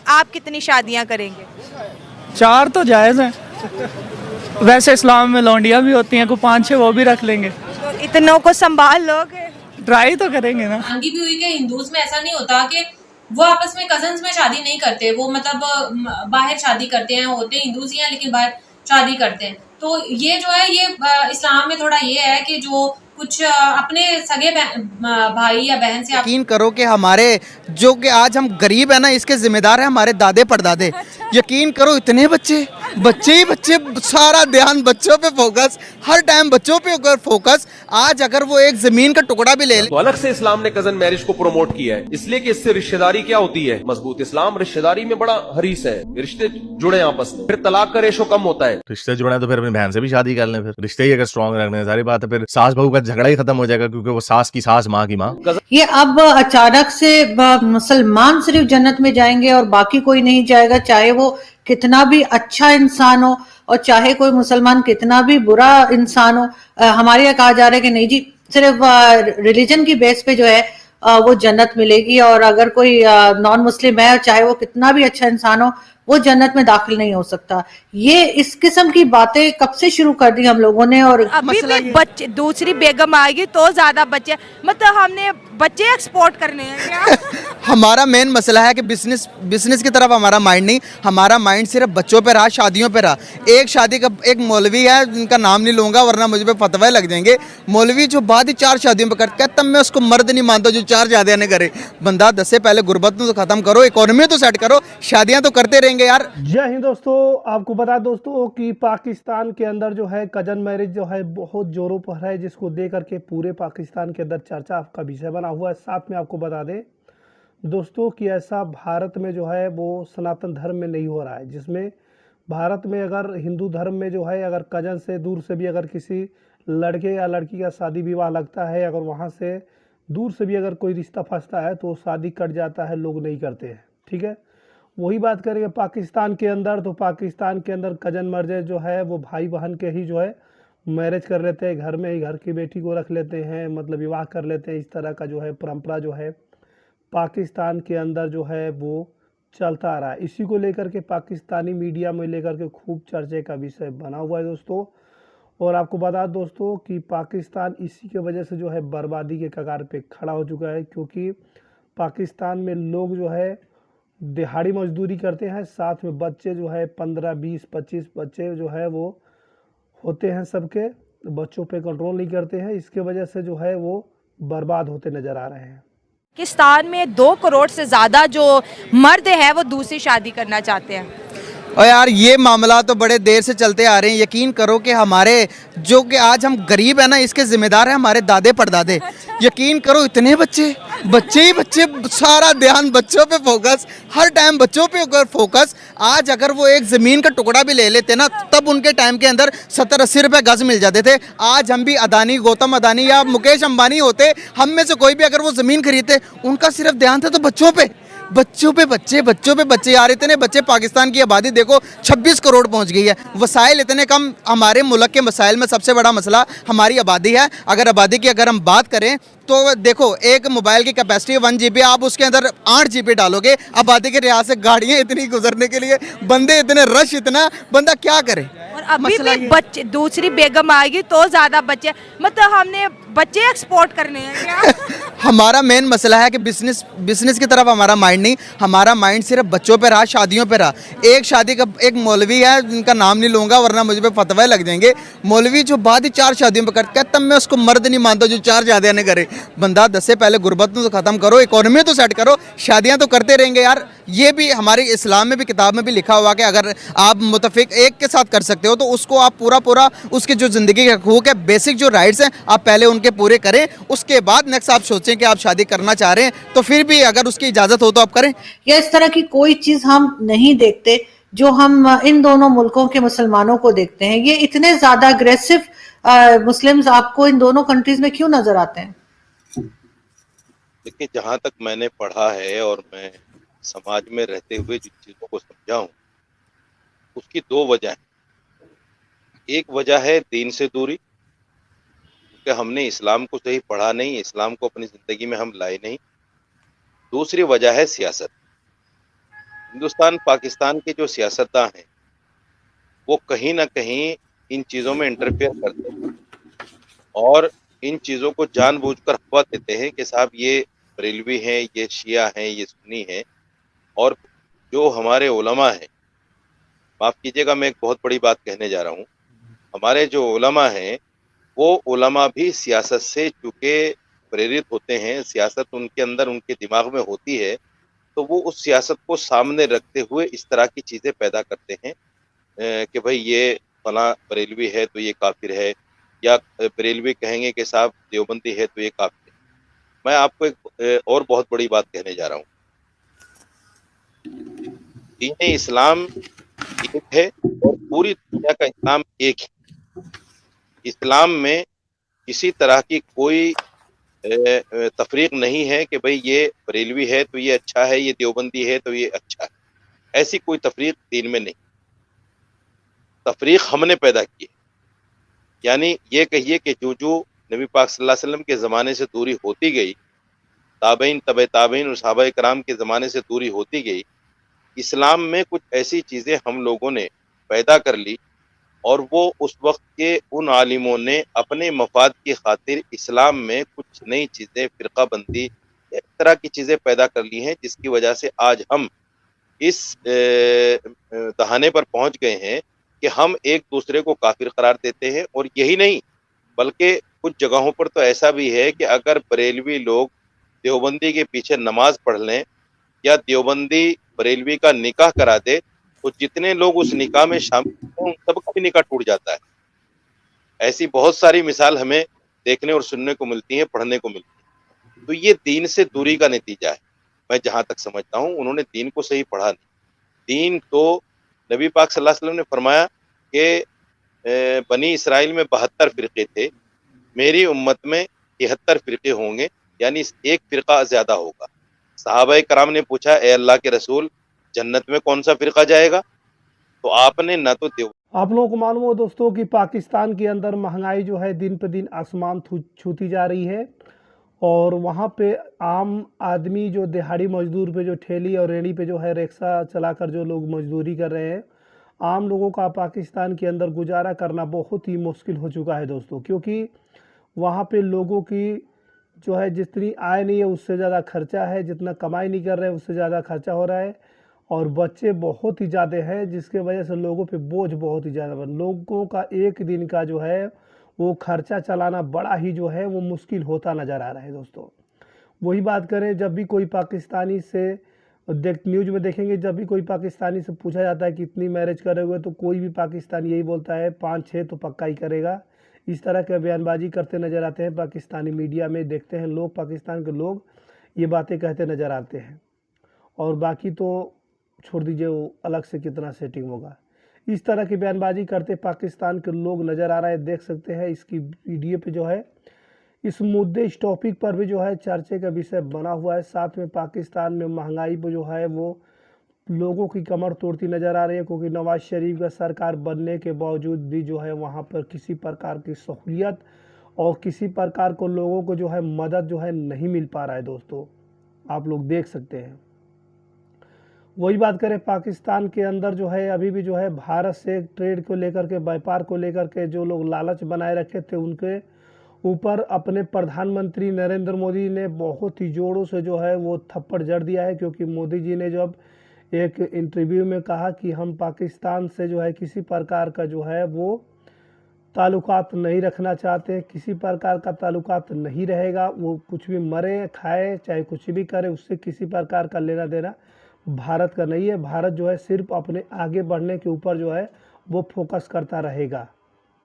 आप कितनी शादियां करेंगे? 4 तो जायज़ हैं। वैसे इस्लाम में लौंडियाँ भी होती हैं, कोई 5-6 वो भी रख लेंगे। तो इतनों को संभाल लोगे? ट्राई तो करेंगे ना। मांगी भी हुई कि हिंदूज में ऐसा नहीं होता कि वो आपस में कजन्स में शादी नहीं करते, वो मतलब बाहर शादी करते हैं, होते हिंदूज ही हैं लेकिन बाहर शादी करते हैं। तो ये जो है ये इस्लाम में थोड़ा ये है कि जो कुछ अपने सगे भाई या बहन से यकीन करो कि हमारे जो कि आज हम गरीब है ना, इसके जिम्मेदार हैं हमारे दादे परदादे। यकीन करो इतने बच्चे बच्चे ही बच्चे, सारा ध्यान बच्चों पे फोकस, हर टाइम बच्चों पे फोकस। आज अगर वो एक जमीन का टुकड़ा भी ले ले तो अलग से इस्लाम ने कजन मैरिज को प्रमोट किया है, इसलिए कि इससे रिश्तेदारी क्या होती है मजबूत। इस्लाम रिश्तेदारी में बड़ा हरीस है, रिश्ते जुड़े आपस में, फिर तलाक का रेशो कम होता है। रिश्ते जुड़े तो फिर अपनी बहन से भी शादी कर लें, फिर रिश्ते ही अगर स्ट्रॉन्ग रखने हैं, सारी बात है फिर सास बहू का झगड़ा ही खत्म हो जाएगा, क्योंकि वो सास की सास माँ की माँ। ये अब अचानक से मुसलमान सिर्फ जन्नत में जाएंगे और बाकी कोई नहीं जाएगा, चाहे वो कितना भी अच्छा इंसान हो और चाहे कोई मुसलमान कितना भी बुरा इंसान हो। हमारे यहाँ कहा जा रहा है कि नहीं जी, सिर्फ रिलीजन की बेस पे जो है वो जन्नत मिलेगी, और अगर कोई नॉन मुस्लिम है चाहे वो कितना भी अच्छा इंसान हो, वो जन्नत में दाखिल नहीं हो सकता। ये इस किस्म की बातें कब से शुरू कर दी हम लोगों ने, और अभी भी बच्चे, दूसरी बेगम आएगी तो ज्यादा बच्चे, मतलब हमने बच्चे एक्सपोर्ट करने हैं क्या? हमारा मेन मसला है कि बिजनेस की तरफ हमारा माइंड नहीं, हमारा माइंड सिर्फ बच्चों पे रहा, शादियों पे रहा। एक शादी का एक मौलवी है, उनका नाम नहीं लूंगा वरना मुझे पे फतवे लग जाएंगे। मौलवी जो बाद ही 4 शादियों पे करता, कहता मैं उसको मर्द नहीं मानता जो 4 शादियां नहीं करे। बंदा 10 से पहले गुर्बत तो खत्म करो, इकोनॉमी तो सेट करो, शादियां तो करते रहेंगे यार। जय हिंद दोस्तों, आपको बता दोस्तों कि पाकिस्तान के अंदर जो है कजन मैरिज जो है बहुत जोरों पर है, जिसको दे करके पूरे पाकिस्तान के अंदर चर्चा का विषय बना हुआ है। साथ में आपको बता दें दोस्तों कि ऐसा भारत में जो है वो सनातन धर्म में नहीं हो रहा है, जिसमें भारत में अगर हिंदू धर्म में जो है अगर कजन से दूर से भी अगर किसी लड़के या लड़की का शादी विवाह लगता है, अगर वहाँ से दूर से भी अगर कोई रिश्ता फंसता है तो शादी कट जाता है, लोग नहीं करते हैं। ठीक है, वही बात करेंगे पाकिस्तान के अंदर। तो पाकिस्तान के अंदर कजन मैरिज जो है वो भाई बहन के ही जो है मैरिज कर लेते हैं, घर में ही घर की बेटी को रख लेते हैं, मतलब विवाह कर लेते हैं। इस तरह का जो है परंपरा जो है पाकिस्तान के अंदर जो है वो चलता आ रहा है। इसी को लेकर के पाकिस्तानी मीडिया में लेकर के खूब चर्चे का विषय बना हुआ है दोस्तों। और आपको बता दोस्तों कि पाकिस्तान इसी के वजह से जो है बर्बादी के कगार पे खड़ा हो चुका है, क्योंकि पाकिस्तान में लोग जो है दिहाड़ी मजदूरी करते हैं, साथ में बच्चे जो है 15, 20, 25 बच्चे जो है वो होते हैं, सबके बच्चों पे कंट्रोल नहीं करते हैं। इसके वजह से जो है वो बर्बाद होते नज़र आ रहे हैं। पाकिस्तान में 2 करोड़ से ज्यादा जो मर्द है वो दूसरी शादी करना चाहते हैं। और यार ये मामला तो बड़े देर से चलते आ रहे हैं। यकीन करो कि हमारे जो कि आज हम गरीब है ना, इसके जिम्मेदार हैं हमारे दादे परदादे। यकीन करो इतने बच्चे ही बच्चे, सारा ध्यान बच्चों पे फोकस, हर टाइम बच्चों पे फोकस। आज अगर वो एक ज़मीन का टुकड़ा भी ले लेते ना, तब उनके टाइम के अंदर 70-80 रुपये गज मिल जाते थे। आज हम भी अदानी, गौतम अदानी या मुकेश अंबानी होते, हम में से कोई भी अगर वो ज़मीन खरीदते, उनका सिर्फ ध्यान था तो बच्चों पे बच्चे यार। इतने बच्चे, पाकिस्तान की आबादी देखो 26 करोड़ पहुंच गई है। वसाइल इतने कम, हमारे मुल्क के मसाइल में सबसे बड़ा मसला हमारी आबादी है। अगर आबादी की अगर हम बात करें तो देखो एक मोबाइल की कैपेसिटी 1 GB, आप उसके अंदर 8 GB डालोगे। आबादी के लिहाज से गाड़ियाँ इतनी गुजरने के लिए, बंदे इतने, रश इतना, बंदा क्या करे। और अभी भी बच्चे, दूसरी बेगम आएगी तो ज्यादा बच्चे, मतलब हमने बच्चे एक्सपोर्ट करने हैं क्या? हमारा मेन मसला है कि बिजनेस की तरफ हमारा माइंड नहीं, हमारा माइंड सिर्फ बच्चों पे रहा, शादियों पे रहा। एक शादी का एक मौलवी है, उनका नाम नहीं लूंगा वरना मुझे पे फतवे लग जाएंगे। मौलवी जो बाद ही 4 शादियों पे करता, कहता मैं उसको मर्द नहीं मानता जो 4 शादियां नहीं करे। बंदा 10 से पहले गुर्बत तो खत्म करो, इकोनॉमी तो सेट करो, शादियां तो करते रहेंगे यार। ये भी हमारी इस्लाम में भी, किताब में भी लिखा हुआ कि अगर आप मुतफिक एक के साथ कर सकते हो तो उसको आप पूरा उसकी जो ज़िंदगी के हकूक़ है, बेसिक जो राइट्स हैं, आप पहले उनके पूरे करें। उसके बाद नेक्स्ट आप सोचें कि आप शादी करना चाह रहे हैं, तो फिर भी अगर उसकी इजाज़त हो तो आप करें। या इस तरह की कोई चीज़ हम नहीं देखते जो हम इन दोनों मुल्कों के मुसलमानों को देखते हैं। ये इतने ज़्यादा अग्रेसिव मुस्लिम्स आपको इन दोनों कंट्रीज में क्यों नज़र आते हैं? देखिए, जहाँ तक मैंने पढ़ा है और मैं समाज में रहते हुए जिन चीज़ों को समझा हूँ, उसकी 2 वजह हैं। एक वजह है दीन से दूरी, क्योंकि हमने इस्लाम को सही पढ़ा नहीं, इस्लाम को अपनी ज़िंदगी में हम लाए नहीं। दूसरी वजह है सियासत। हिंदुस्तान पाकिस्तान के जो सियासतदान हैं वो कहीं ना कहीं इन चीज़ों में इंटरफेयर करते हैं और इन चीज़ों को जानबूझकर हवा देते हैं कि साहब ये बरेलवी हैं, ये शिया हैं, ये सुन्नी हैं। और जो हमारे उलमा हैं, माफ़ कीजिएगा मैं एक बहुत बड़ी बात कहने जा रहा हूँ, हमारे जो उलमा हैं वो उलमा भी सियासत से चूँकि प्रेरित होते हैं, सियासत उनके अंदर उनके दिमाग में होती है, तो वो उस सियासत को सामने रखते हुए इस तरह की चीज़ें पैदा करते हैं कि भाई ये फलां बरेलवी है तो ये काफिर है, या बरेलवी कहेंगे कि साहब देवबंदी है तो ये काफिर है। मैं आपको एक और बहुत बड़ी बात कहने जा रहा हूँ। दीन इस्लाम एक है और पूरी दुनिया का इस्लाम एक है। इस्लाम में किसी तरह की कोई तफरीक नहीं है कि भाई ये बरेलवी है तो ये अच्छा है, ये देवबंदी है तो ये अच्छा है। ऐसी कोई तफरीक दीन में नहीं। तफरीक हमने पैदा की है। यानी ये कहिए कि जो नबी पाक सल्लल्लाहु अलैहि वसल्लम के ज़माने से दूरी होती गई, ताबईन तबे ताबईन और सहाबाए कराम के ज़माने से दूरी होती गई, इस्लाम में कुछ ऐसी चीज़ें हम लोगों ने पैदा कर ली और वो उस वक्त के उन आलिमों ने अपने मफाद की खातिर इस्लाम में कुछ नई चीज़ें, फ़िरक़ाबंदी, इस तरह की चीज़ें पैदा कर ली हैं, जिसकी वजह से आज हम इस दहाने पर पहुंच गए हैं कि हम एक दूसरे को काफिर करार देते हैं। और यही नहीं, बल्कि कुछ जगहों पर तो ऐसा भी है कि अगर बरेलवी लोग देवबंदी के पीछे नमाज पढ़ लें या देवबंदी बरेलवी का निकाह करा दे तो जितने लोग उस निकाह में शामिल हैं उन सबका भी निकाह टूट जाता है। ऐसी बहुत सारी मिसाल हमें देखने और सुनने को मिलती है, पढ़ने को मिलती है। तो ये दीन से दूरी का नतीजा है। मैं जहां तक समझता हूँ उन्होंने दीन को सही पढ़ा नहीं। दीन तो नबी पाक सल्लल्लाहु अलैहि वसल्लम ने फरमाया कि बनी इसराइल में 72 फ़िरक़े थे, मेरी उम्मत में 73 फ़िरक़े होंगे, यानी एक फ़िरक़ा ज़्यादा होगा। सहाबाए कराम ने पूछा, ए अल्लाह के रसूल, जन्नत में कौन सा फ़िरक़ा जाएगा? तो आपने ना तो देव आप लोगों को मालूम हो दोस्तों कि पाकिस्तान के अंदर महंगाई जो है दिन पे दिन आसमान छूती जा रही है और वहाँ पे आम आदमी जो दिहाड़ी मजदूर पे जो ठेली और रेहड़ी पे जो है रिक्शा चलाकर जो लोग मजदूरी कर रहे हैं, आम लोगों का पाकिस्तान के अंदर गुजारा करना बहुत ही मुश्किल हो चुका है दोस्तों, क्योंकि वहाँ पे लोगों की जो है जितनी आय नहीं है उससे ज़्यादा खर्चा है, जितना कमाई नहीं कर रहे हैं उससे ज़्यादा खर्चा हो रहा है और बच्चे बहुत ही ज़्यादा हैं, जिसके वजह से लोगों पे बोझ बहुत ही ज़्यादा लोगों का एक दिन का जो है वो खर्चा चलाना बड़ा ही जो है वो मुश्किल होता नज़र आ रहा है दोस्तों। वही बात करें, जब भी कोई पाकिस्तानी से न्यूज़ में देखेंगे, जब भी कोई पाकिस्तानी से पूछा जाता है कितनी मैरिज करोगे तो कोई भी पाकिस्तानी यही बोलता है 5-6 तो पक्का ही करेगा। इस तरह के बयानबाजी करते नज़र आते हैं पाकिस्तानी मीडिया में, देखते हैं लोग, पाकिस्तान के लोग ये बातें कहते नज़र आते हैं। और बाकी तो छोड़ दीजिए, वो अलग से कितना सेटिंग होगा। इस तरह की बयानबाजी करते पाकिस्तान के लोग नज़र आ रहे हैं, देख सकते हैं। इसकी वीडियो पे जो है इस मुद्दे, इस टॉपिक पर भी जो है चर्चे का विषय बना हुआ है। साथ में पाकिस्तान में महंगाई पर जो है वो लोगों की कमर तोड़ती नज़र आ रही है, क्योंकि नवाज शरीफ का सरकार बनने के बावजूद भी जो है वहाँ पर किसी प्रकार की सहूलियत और किसी प्रकार को लोगों को जो है मदद जो है नहीं मिल पा रहा है दोस्तों, आप लोग देख सकते हैं। वही बात करें, पाकिस्तान के अंदर जो है अभी भी जो है भारत से ट्रेड को लेकर के, व्यापार को लेकर के जो लोग लालच बनाए रखे थे उनके ऊपर अपने प्रधानमंत्री नरेंद्र मोदी ने बहुत ही जोरों से जो है वो थप्पड़ जड़ दिया है, क्योंकि मोदी जी ने जब एक इंटरव्यू में कहा कि हम पाकिस्तान से जो है किसी प्रकार का जो है वो ताल्लुकात नहीं रखना चाहते, किसी प्रकार का ताल्लुकात नहीं रहेगा, वो कुछ भी मरे खाए चाहे कुछ भी करे, उससे किसी प्रकार का लेना देना भारत का नहीं है। भारत जो है सिर्फ अपने आगे बढ़ने के ऊपर जो है वो फोकस करता रहेगा।